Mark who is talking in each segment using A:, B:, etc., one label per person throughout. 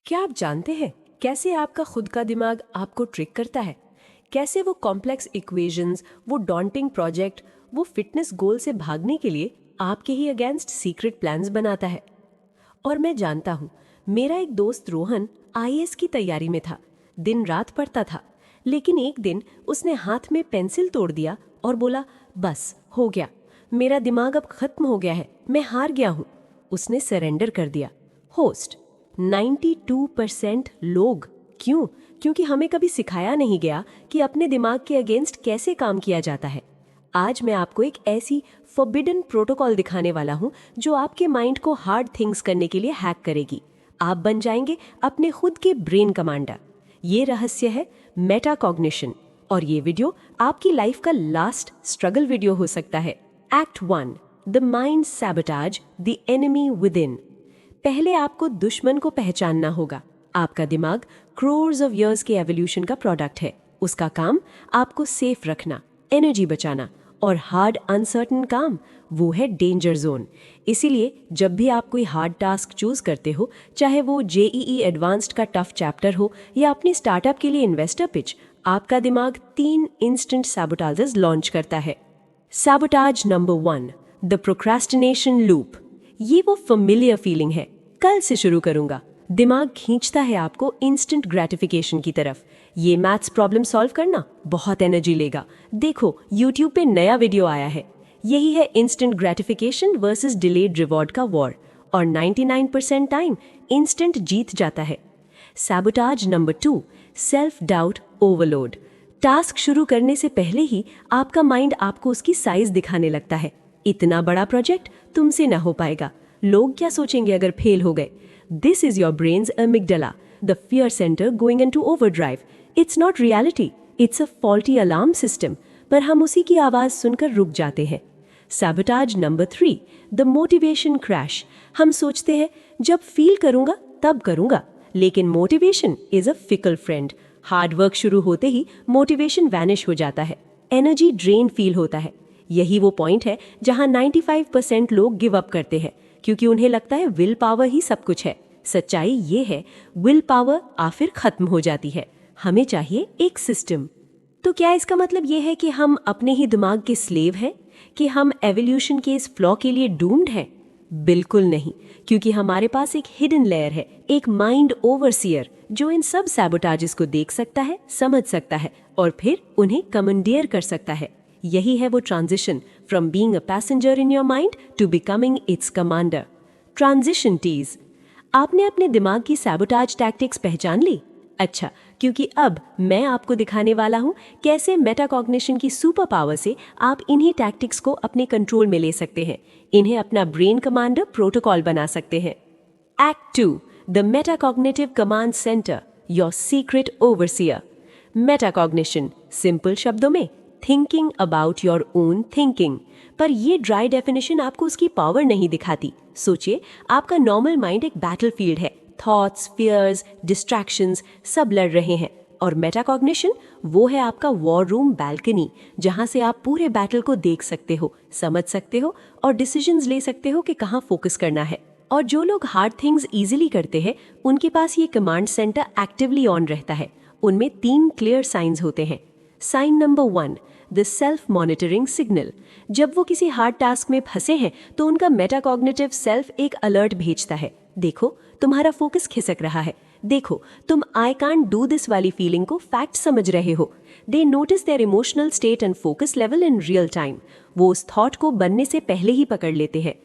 A: क्या आप जानते हैं कैसे आपका खुद का दिमाग आपको ट्रिक करता है? कैसे वो कॉम्प्लेक्स इक्वेशंस, वो डॉन्टिंग प्रोजेक्ट, वो फिटनेस गोल से भागने के लिए आपके ही अगेंस्ट सीक्रेट प्लान्स बनाता है? और मैं जानता हूँ, मेरा एक दोस्त रोहन आईएएस की तैयारी में था, दिन रात पढ़ता था, लेकिन एक दिन उसने हाथ में पेंसिल तोड़ दिया और बोला, बस हो गया, मेरा दिमाग अब खत्म हो गया है, मैं हार गया हूँ। उसने सरेंडर कर दिया। होस्ट 92% लोग। क्यों? क्योंकि हमें कभी सिखाया नहीं गया कि अपने दिमाग के अगेंस्ट कैसे काम किया जाता है। आज मैं आपको एक ऐसी फॉरबिडन प्रोटोकॉल दिखाने वाला हूं जो आपके माइंड को हार्ड थिंग्स करने के लिए हैक करेगी। आप बन जाएंगे अपने खुद के ब्रेन कमांडर। ये रहस्य है मेटाकॉग्निशन, और ये वीडियो आपकी लाइफ का लास्ट स्ट्रगल वीडियो हो सकता है। Act 1, the mind sabotage, the enemy with in. पहले आपको दुश्मन को पहचानना होगा। आपका दिमाग क्रोर्स ऑफ इयर्स के एवोल्यूशन का प्रोडक्ट है। उसका काम आपको सेफ रखना, एनर्जी बचाना, और हार्ड अनसर्टन काम वो है डेंजर जोन। इसीलिए जब भी आप कोई हार्ड टास्क चूज करते हो, चाहे वो जेईई एडवांस्ड का टफ चैप्टर हो या अपने स्टार्टअप के लिए इन्वेस्टर पिच, आपका दिमाग 3 इंस्टेंट सैबोटाजेस लॉन्च करता है। Sabotage number 1, the procrastination loop. ये वो फेमिलियर फीलिंग है, कल से शुरू करूंगा। दिमाग खींचता है आपको इंस्टेंट ग्रेटिफिकेशन की तरफ। ये मैथ्स प्रॉब्लम सॉल्व करना बहुत एनर्जी लेगा, देखो यूट्यूब पे नया वीडियो आया है। यही है instant gratification versus delayed reward का वॉर, और 99% टाइम इंस्टेंट जीत जाता है। Sabotage number 2, self doubt overload. Task शुरू करने से पहले ही आपका माइंड आपको उसकी साइज दिखाने लगता है। इतना बड़ा प्रोजेक्ट तुमसे ना हो पाएगा, लोग क्या सोचेंगे अगर फेल हो गए। This is your brain's amygdala, the fear centre going into overdrive. It's not reality, it's a faulty alarm system, पर हम उसी की आवाज सुनकर रुक जाते हैं। Sabotage number 3, the motivation crash. हम सोचते हैं जब फील करूंगा तब करूंगा, लेकिन motivation is a fickle friend. Hard work शुरू होते ही मोटिवेशन वैनिश हो जाता है, एनर्जी ड्रेन फील होता है। यही वो पॉइंट है जहां 95% लोग गिव अप करते हैं, क्योंकि उन्हें लगता है विल पावर ही सब कुछ है। सच्चाई ये है, विल पावर आखिर खत्म हो जाती है। हमें चाहिए एक सिस्टम। तो क्या इसका मतलब ये है कि हम अपने ही दिमाग के स्लेव हैं, कि हम एवोल्यूशन के इस फ्लॉ के लिए डूम्ड हैं? बिल्कुल नहीं, क्योंकि हमारे पास एक हिडन लेयर है, एक माइंड ओवरसीयर, जो इन सब सैबोटाजेस को देख सकता है, समझ सकता है और फिर उन्हें कमांडियर कर सकता है। यही है वो transition from being a passenger in your mind to becoming its commander. Transition टीज। आपने अपने दिमाग की सैबोटाज टैक्टिक्स पहचान ली? अच्छा, क्योंकि अब मैं आपको दिखाने वाला हूं कैसे मेटाकॉग्निशन की सुपर पावर से आप इन्हीं टैक्टिक्स को अपने कंट्रोल में ले सकते हैं, इन्हें अपना ब्रेन कमांडर प्रोटोकॉल बना सकते हैं। Act 2, the metacognitive command centre, your secret overseer. Metacognition, simple शब्दों में, thinking about your own thinking. पर ये ड्राई डेफिनेशन आपको उसकी पावर नहीं दिखाती। सोचिए, आपका नॉर्मल माइंड एक बैटलफील्ड है, थॉट्स, फियर्स, डिस्ट्रैक्शंस सब लड़ रहे हैं, और मेटाकॉग्निशन वो है आपका वॉर रूम बैल्कनी, जहां से आप पूरे बैटल को देख सकते हो, समझ सकते हो और डिसीजंस ले सकते हो कि कहां फोकस करना है। और जो लोग हार्ड थिंग्स इजीली करते हैं, उनके पास ये कमांड सेंटर एक्टिवली ऑन रहता है। उनमें 3 क्लियर साइंस होते हैं। Sign number 1, the self monitoring signal. जब वो किसी हार्ड टास्क में फंसे हैं तो उनका मेटाकॉग्निटिव सेल्फ एक अलर्ट भेजता है, देखो तुम्हारा फोकस खिसक रहा है, देखो तुम आई कांट डू दिस वाली फीलिंग को फैक्ट समझ रहे हो। They notice their emotional state and focus level in real time. वो उस थॉट को बनने से पहले ही पकड़ लेते हैं।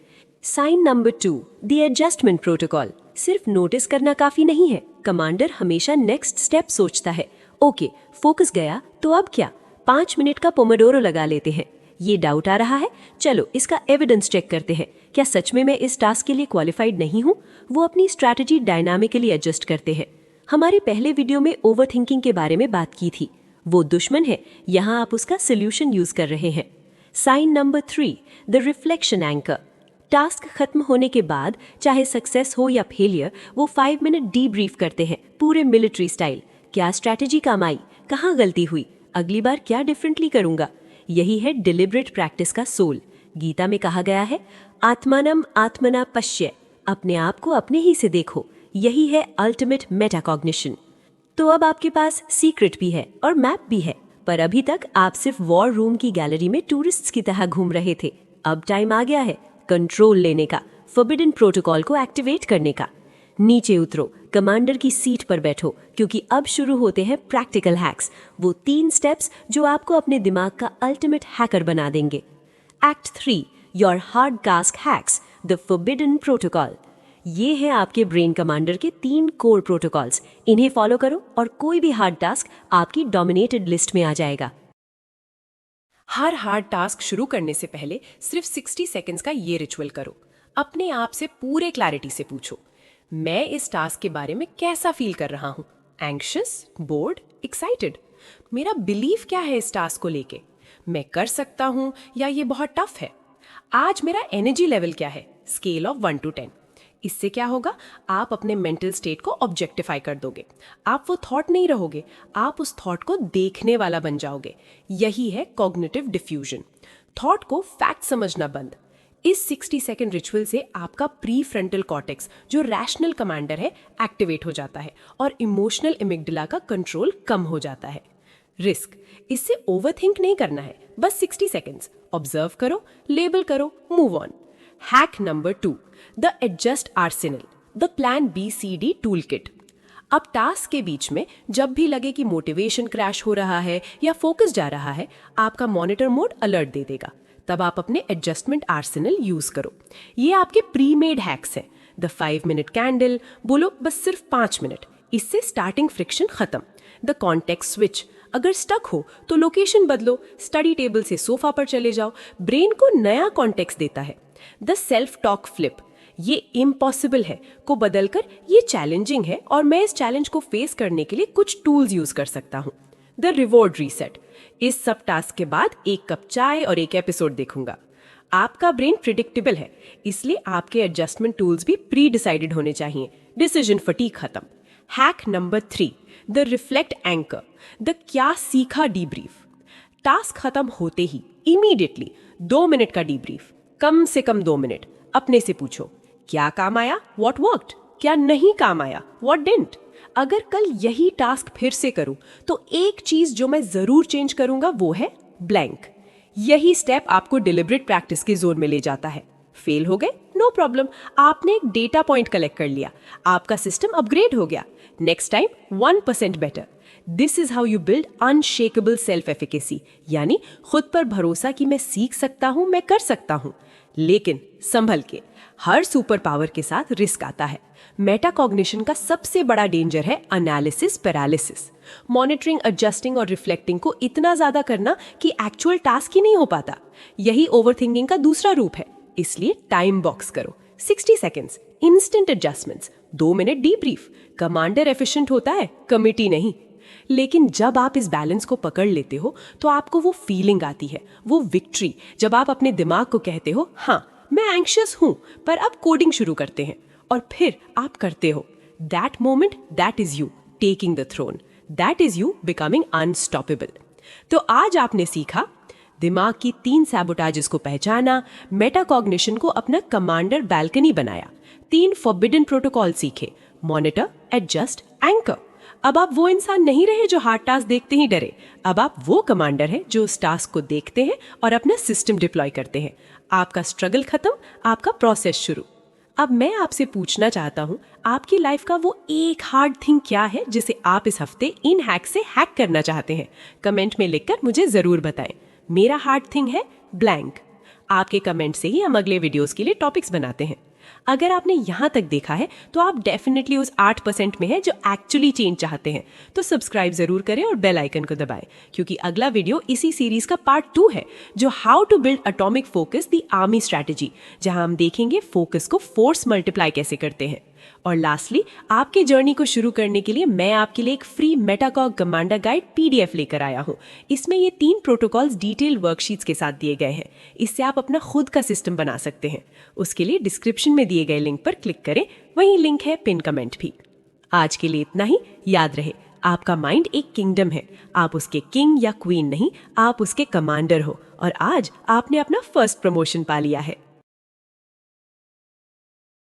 A: Sign number 2, the adjustment protocol. सिर्फ नोटिस करना काफी नहीं है, कमांडर हमेशा नेक्स्ट स्टेप सोचता है। ओके, फोकस गया तो अब क्या? 5 मिनट का पोमोडोरो लगा लेते हैं। ये डाउट आ रहा है, चलो इसका एविडेंस चेक करते हैं। क्या सच में मैं इस टास्क के लिए क्वालिफाइड नहीं हूँ? वो अपनी स्ट्रैटेजी डायनामिकली एडजस्ट करते हैं। हमारे पहले वीडियो में ओवरथिंकिंग के बारे में बात की थी। वो दुश्मन है, यहाँ आप उसका सोल्यूशन यूज कर रहे हैं। Sign number 3, the reflection anchor. Task खत्म होने के बाद, चाहे सक्सेस हो या फेलियर, वो 5 मिनट डीब्रीफ करते हैं, पूरे मिलिट्री स्टाइल। क्या स्ट्रैटेजी काम आई, कहाँ गलती हुई, अगली बार क्या डिफरेंटली करूंगा। यही है डिलिबरेट प्रैक्टिस का सोल। गीता में कहा गया है, आत्मानम आत्मना पश्य, अपने आप को अपने ही से देखो। यही है अल्टीमेट मेटाकॉग्निशन। तो अब आपके पास सीक्रेट भी है और मैप भी है, पर अभी तक आप सिर्फ वॉर रूम की गैलरी में टूरिस्ट्स की तरह घूम रहे थे। अब टाइम आ गया है कंट्रोल लेने का, फॉरबिडन प्रोटोकॉल को एक्टिवेट करने का। नीचे उतरो, कमांडर की सीट पर बैठो, क्योंकि अब शुरू होते हैं प्रैक्टिकल हैक्स, वो 3 स्टेप्स जो आपको अपने दिमाग का अल्टीमेट हैकर बना देंगे। Act 3, your hard task hacks, the forbidden protocol. ये हैं आपके ब्रेन कमांडर के 3 कोर प्रोटोकॉल्स। इन्हें फॉलो करो और कोई भी हार्ड टास्क आपकी डोमिनेटेड लिस्ट में आ जाएगा।
B: हर हार्ड टास्क शुरू करने से पहले सिर्फ 60 सेकंड्स का ये रिचुअल करो। अपने आप से पूरे क्लैरिटी से पूछो, मैं इस टास्क के बारे में कैसा फील कर रहा हूँ? Anxious, board, excited? मेरा बिलीफ क्या है इस टास्क को लेके? मैं कर सकता हूँ या ये बहुत टफ है? आज मेरा एनर्जी लेवल क्या है? Scale of 1 to 10। इससे क्या होगा? आप अपने मेंटल स्टेट को ऑब्जेक्टिफाई कर दोगे। आप वो थॉट नहीं रहोगे, आप उस थॉट को देखने वाला बन जाओगे। यही है कॉग्निटिव डिफ्यूजन। थॉट को फैक्ट समझना बंद। इस 60 सेकेंड रिचुअल से आपका प्री फ्रंटल कॉर्टेक्स, जो रैशनल कमांडर है, एक्टिवेट हो जाता है और इमोशनल एमिग्डाला का कंट्रोल कम हो जाता है। रिस्क, इससे ओवरथिंक नहीं करना है, बस 60 सेकेंड्स ऑब्जर्व करो, लेबल करो, move on. Hack number 2, the adjust Arsenal, the plan BCD tool kit. अब टास्क के बीच में जब भी लगे कि मोटिवेशन क्रैश हो रहा है या फोकस जा रहा है, आपका मॉनिटर मोड अलर्ट दे देगा। तब आप अपने एडजस्टमेंट आर्सेनल यूज करो। ये आपके प्री मेड हैक्स हैं। द 5 मिनट कैंडल, बोलो बस सिर्फ 5 मिनट, इससे स्टार्टिंग फ्रिक्शन खत्म। द कॉन्टेक्स्ट स्विच, अगर स्टक हो तो लोकेशन बदलो, स्टडी टेबल से सोफा पर चले जाओ, ब्रेन को नया कॉन्टेक्स्ट देता है। द सेल्फ टॉक फ्लिप, ये इम्पॉसिबल है को बदलकर ये चैलेंजिंग है और मैं इस चैलेंज को फेस करने के लिए कुछ टूल्स यूज कर सकता हूँ। द रिवॉर्ड रीसेट, इस सब टास्क के बाद 1 कप चाय और 1 एपिसोड देखूंगा। आपका ब्रेन प्रिडिक्टेबल है, इसलिए आपके एडजस्टमेंट टूल्स भी प्री डिसाइडेड होने चाहिए। डिसीजन फटीग खत्म। Hack number 3, the reflect anchor, the क्या सीखा डीब्रीफ। टास्क खत्म होते ही इमीडिएटली 2 मिनट का डीब्रीफ, कम से कम 2 मिनट। अपने से पूछो, क्या काम आया? What worked? क्या नहीं काम आया? What didn't? अगर कल यही टास्क फिर से करूं तो एक चीज जो मैं जरूर चेंज करूंगा वो है ब्लैंक। यही स्टेप आपको डिलिबरेट प्रैक्टिस के जोन में ले जाता है। फेल हो गए? नो प्रॉब्लम, आपने एक डेटा पॉइंट कलेक्ट कर लिया, आपका सिस्टम अपग्रेड हो गया। Next time 1% better. This is how you build unshakeable self efficacy, यानी खुद पर भरोसा कि मैं सीख सकता हूं, मैं कर सकता हूं। लेकिन संभल के, हर सुपर पावर के साथ रिस्क आता है। मेटाकॉग्निशन का सबसे बड़ा डेंजर है एनालिसिस पैरालिसिस। मॉनिटरिंग, एडजस्टिंग और रिफ्लेक्टिंग को इतना ज्यादा करना कि एक्चुअल टास्क ही नहीं हो पाता। यही ओवरथिंकिंग का दूसरा रूप है। इसलिए टाइम बॉक्स करो, 60 seconds, instant adjustments, 2 minute debrief. Commander efficient होता है, कमिटी नहीं। लेकिन जब आप इस बैलेंस को पकड़ लेते हो तो आपको वो फीलिंग आती है, वो विक्ट्री, जब आप अपने दिमाग को कहते हो, हाँ मैं एंग्शियस हूं पर अब कोडिंग शुरू करते हैं, और फिर आप करते हो। That moment, that is you taking the throne, that is you becoming unstoppable. तो आज आपने सीखा दिमाग की 3 सैबोटाजेस को पहचाना, मेटाकॉग्निशन को अपना कमांडर बैल्कनी बनाया, 3 फॉरबिडन प्रोटोकॉल सीखे, मॉनिटर, एडजस्ट, एंकर। अब आप वो इंसान नहीं रहे जो हार्ड टास्क देखते ही डरे। अब आप वो कमांडर हैं जो उस टास्क को देखते हैं और अपना सिस्टम डिप्लॉय करते हैं। आपका स्ट्रगल खत्म, आपका प्रोसेस शुरू। अब मैं आपसे पूछना चाहता हूँ, आपकी लाइफ का वो एक हार्ड थिंग क्या है जिसे आप इस हफ्ते इन हैक से हैक करना चाहते हैं? कमेंट में लिखकर मुझे जरूर बताएं। मेरा हार्ड थिंग है ब्लैंक। आपके कमेंट से ही हम अगले वीडियोस के लिए टॉपिक्स बनाते हैं। अगर आपने यहाँ तक देखा है तो आप डेफिनेटली उस 8% में हैं जो एक्चुअली चेंज चाहते हैं। तो सब्सक्राइब जरूर करें और बेल आइकन को दबाएं, क्योंकि अगला वीडियो इसी सीरीज का पार्ट 2 है, जो how to build atomic focus the army strategy, जहां हम देखेंगे फोकस को फोर्स मल्टीप्लाई कैसे करते हैं। और लास्टली, आपके जर्नी को शुरू करने के लिए मैं आपके लिए एक फ्री मेटाकॉग कमांडर गाइड PDF लेकर आया हूँ। इसमें ये 3 प्रोटोकॉल्स डिटेल वर्कशीट्स के साथ दिए गए हैं। इससे आप अपना खुद का सिस्टम बना सकते हैं। उसके लिए डिस्क्रिप्शन में दिए गए लिंक पर क्लिक करें, वहीं लिंक है पिन कमेंट भी। आज के लिए इतना ही। याद रहे, आपका माइंड एक किंगडम है, आप उसके किंग या क्वीन नहीं, आप उसके कमांडर हो। और आज आपने अपना फर्स्ट प्रमोशन पा लिया है।